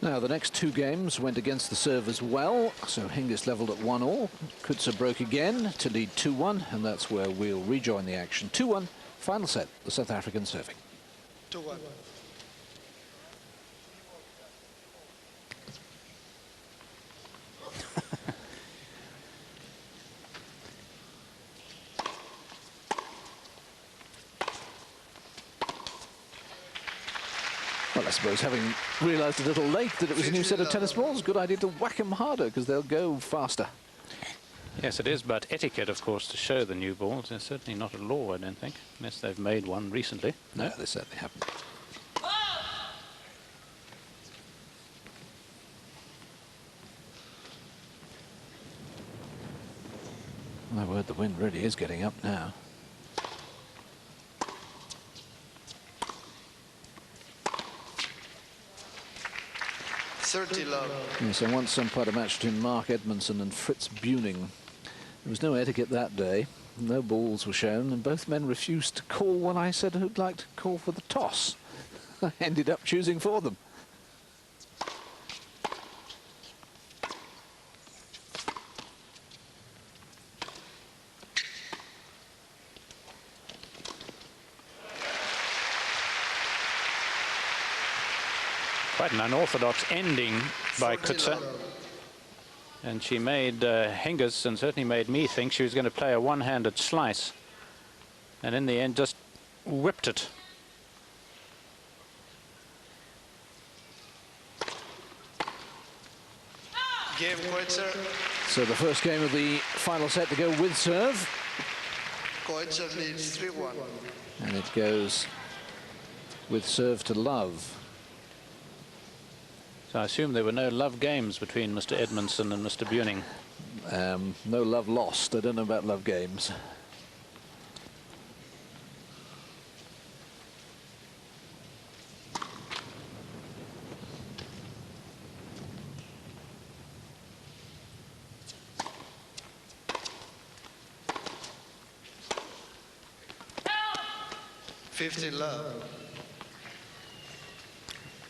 Now, the next two games went against the serve as well, so Hingis levelled at 1-1. Coetzer broke again to lead 2-1, and that's where we'll rejoin the action. 2-1, final set, the South African serving. 2-1. Well, I suppose having realised a little late that it was a new set of tennis balls, good idea to whack them harder because they'll go faster. Yes, it is, but etiquette, of course, to show the new balls is certainly not a law, I don't think, unless they've made one recently. No, they certainly haven't. My word, the wind really is getting up now. Yes, I once umpired a match between Mark Edmondson and Fritz Buning. There was no etiquette that day. No balls were shown, and both men refused to call when I said who'd like to call for the toss. I ended up choosing for them. Quite an unorthodox ending by Coetzer. And she made Hingis, and certainly made me think she was going to play a one-handed slice. And in the end, just whipped it. Game Coetzer. So the first game of the final set to go with serve. Coetzer leads 3-1. And it goes with serve to love. So I assume there were no love games between Mr. Edmondson and Mr. Buning. No love lost. I don't know about love games. Love.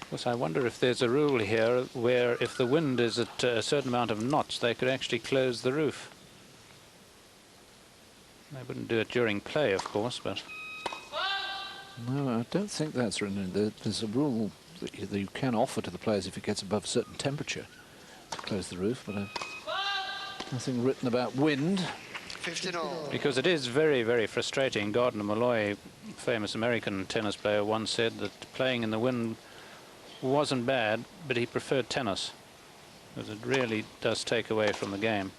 Of course, I wonder if there's a rule here where if the wind is at a certain amount of knots, they could actually close the roof. They wouldn't do it during play, of course, but... No, I don't think that's written. There's a rule that you can offer to the players if it gets above a certain temperature to close the roof, but nothing written about wind. 15-all. Because it is very, very frustrating. Gardner Malloy, famous American tennis player, once said that playing in the wind wasn't bad, but he preferred tennis, because it really does take away from the game.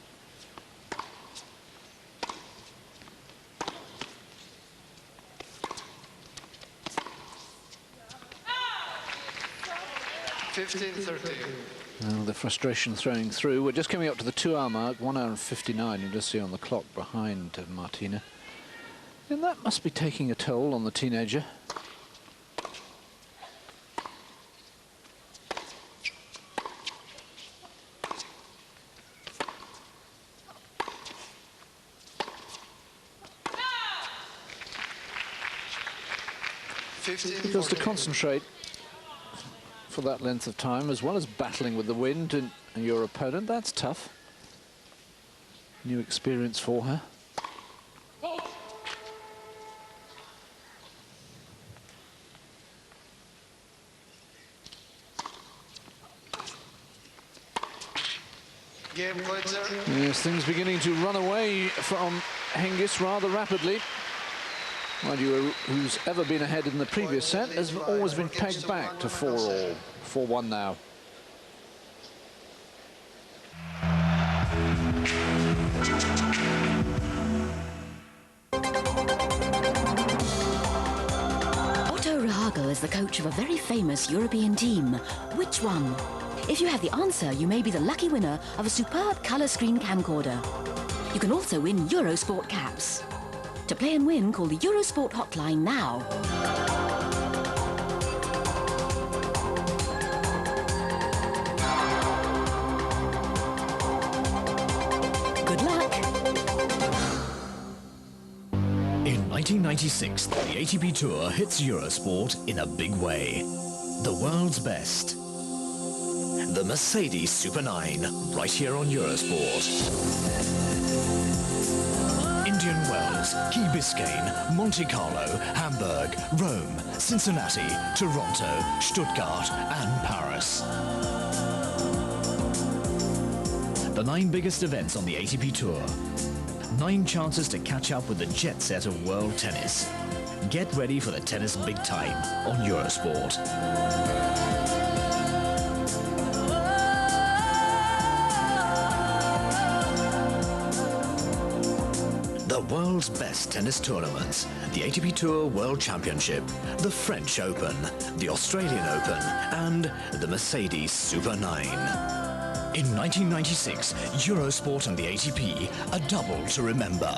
Well, the frustration throwing through. We're just coming up to the 2-hour mark, 1 hour and 59. You just see on the clock behind Martina. And that must be taking a toll on the teenager. Because to concentrate for that length of time, as well as battling with the wind and your opponent, that's tough. New experience for her. Game Coetzer. Yes, things beginning to run away from Hingis rather rapidly. Mind you, who's ever been ahead in the previous set has always been pegged back to 4-all. 4-1 now. Otto Rahagel is the coach of a very famous European team. Which one? If you have the answer, you may be the lucky winner of a superb colour screen camcorder. You can also win Eurosport caps. To play and win, call the Eurosport hotline now. 1996, the ATP Tour hits Eurosport in a big way. The world's best. The Mercedes Super 9, right here on Eurosport. Indian Wells, Key Biscayne, Monte Carlo, Hamburg, Rome, Cincinnati, Toronto, Stuttgart and Paris. The 9 biggest events on the ATP Tour. 9 chances to catch up with the jet set of world tennis. Get ready for the tennis big time on Eurosport. The world's best tennis tournaments, the ATP Tour World Championship, the French Open, the Australian Open, and the Mercedes Super 9. In 1996, Eurosport and the ATP, a double to remember.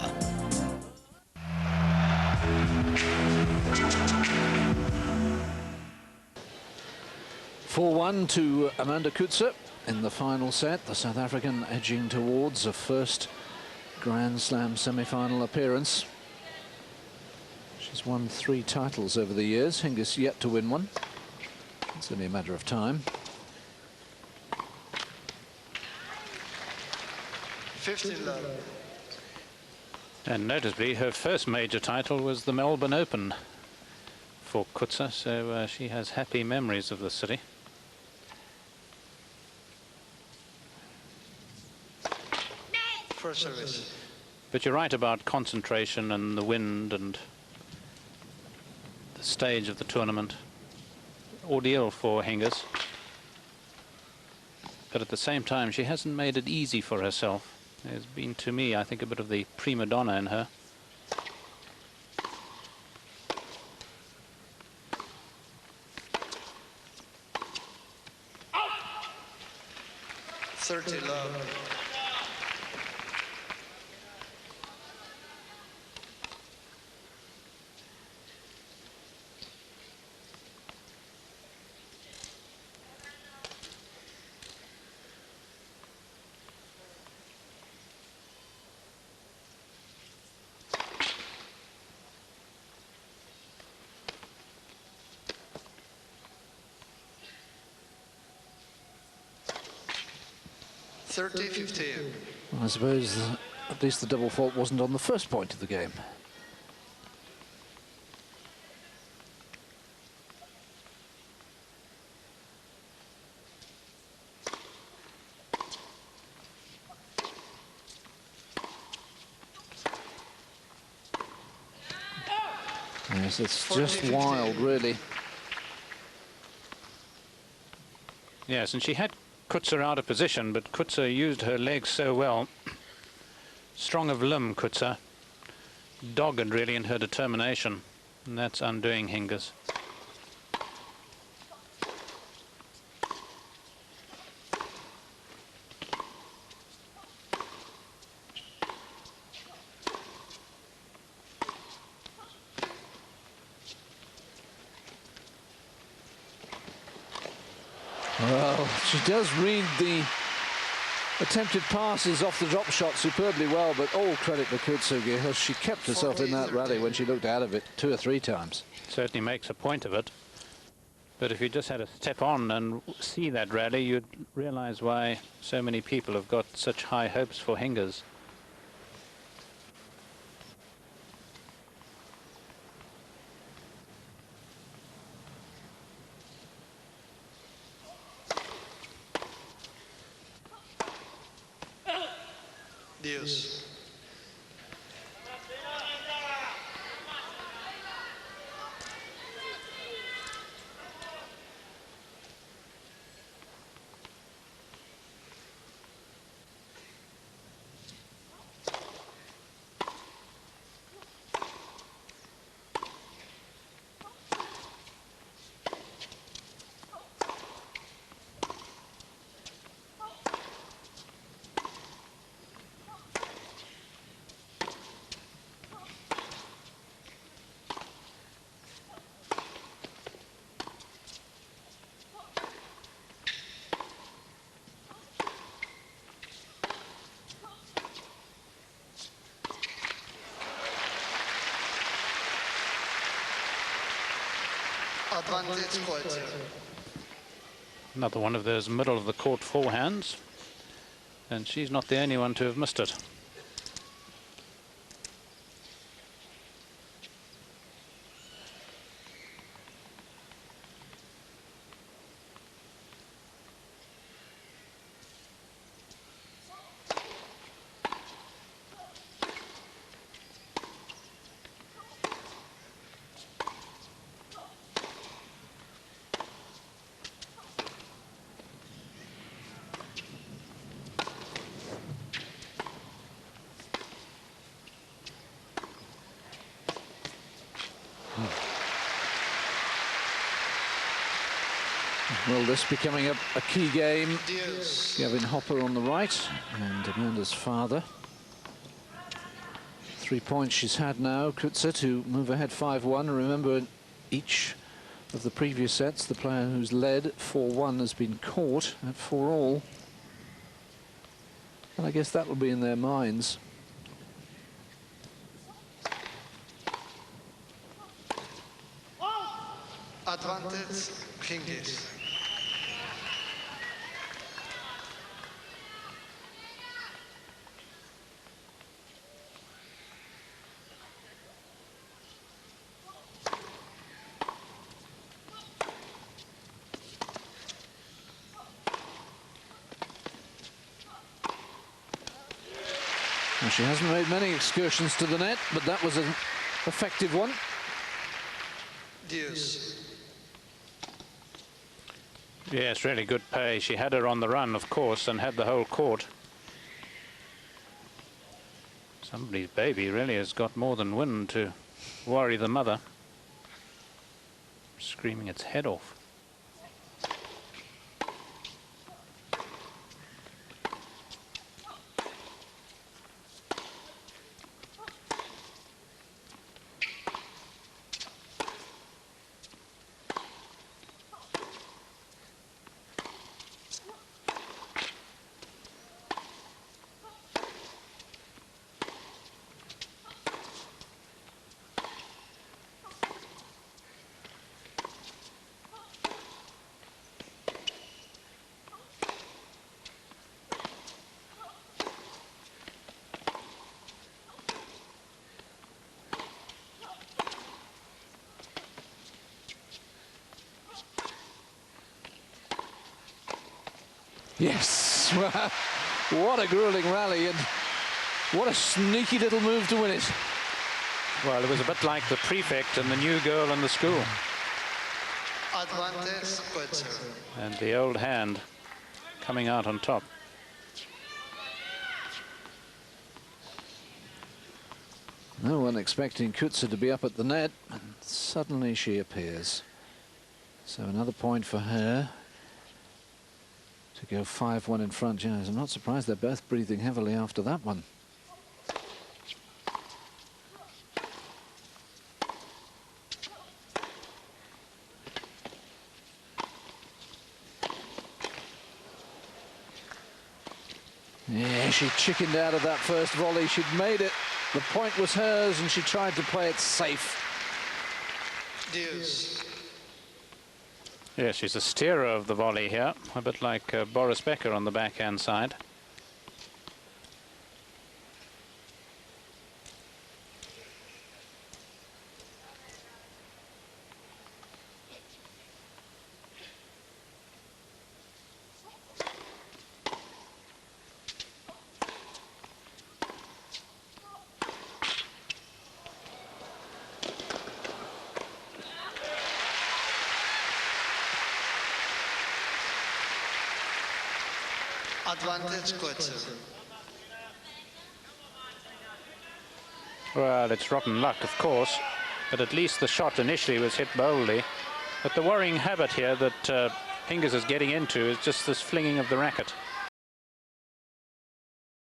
(4-1) to Amanda Coetzer in the final set. The South African edging towards a first Grand Slam semi-final appearance. She's won 3 titles over the years. Hingis yet to win one. It's only a matter of time. 15 love. And notably, her first major title was the Melbourne Open for Coetzer, so she has happy memories of the city. First service. But you're right about concentration and the wind and the stage of the tournament. Ordeal for Hingis. But at the same time, she hasn't made it easy for herself. There's been, to me, I think, a bit of the prima donna in her. Out. 30 love. Well, I suppose at least the double fault wasn't on the first point of the game. Yes, it's just wild, really. Yes, and she had Coetzer out of position, but Coetzer used her legs so well. Strong of limb, Coetzer. Dogged, really, in her determination. And that's undoing Hingis. Well, she does read the attempted passes off the drop shot superbly well, but all credit to Coetzer because she kept herself in that rally when she looked out of it 2 or 3 times. Certainly makes a point of it. But if you just had a step on and see that rally, you'd realize why so many people have got such high hopes for Hingis. Deus. Advantage coetzer. Another one of those middle of the court forehands. And she's not the only one to have missed it. Well, this becoming a key game. Deuce. Gavin Hopper on the right and Amanda's father. 3 points she's had now, Coetzer, to move ahead 5-1. Remember, in each of the previous sets, the player who's led 4-1 has been caught at 4-all. And I guess that will be in their minds. Advantage hingis. Well, she hasn't made many excursions to the net, but that was an effective one. Deuce. Yes, really good pay. She had her on the run, of course, and had the whole court. Somebody's baby really has got more than wind to worry the mother. Screaming its head off. Yes, well, what a grueling rally and what a sneaky little move to win it. Well, it was a bit like the prefect and the new girl in the school. Advantage coetzer. And the old hand coming out on top. No one expecting Coetzer to be up at the net, and suddenly she appears. So another point for her to go 5-1 in front. Yeah, I'm not surprised they're both breathing heavily after that one. Yeah, she chickened out of that first volley. She'd made it. The point was hers, and she tried to play it safe. Deuce. Yeah, she's a steerer of the volley here, a bit like Boris Becker on the backhand side. Advantage coetzer. Well, it's rotten luck, of course, but at least the shot initially was hit boldly. But the worrying habit here that Hingis is getting into is just this flinging of the racket.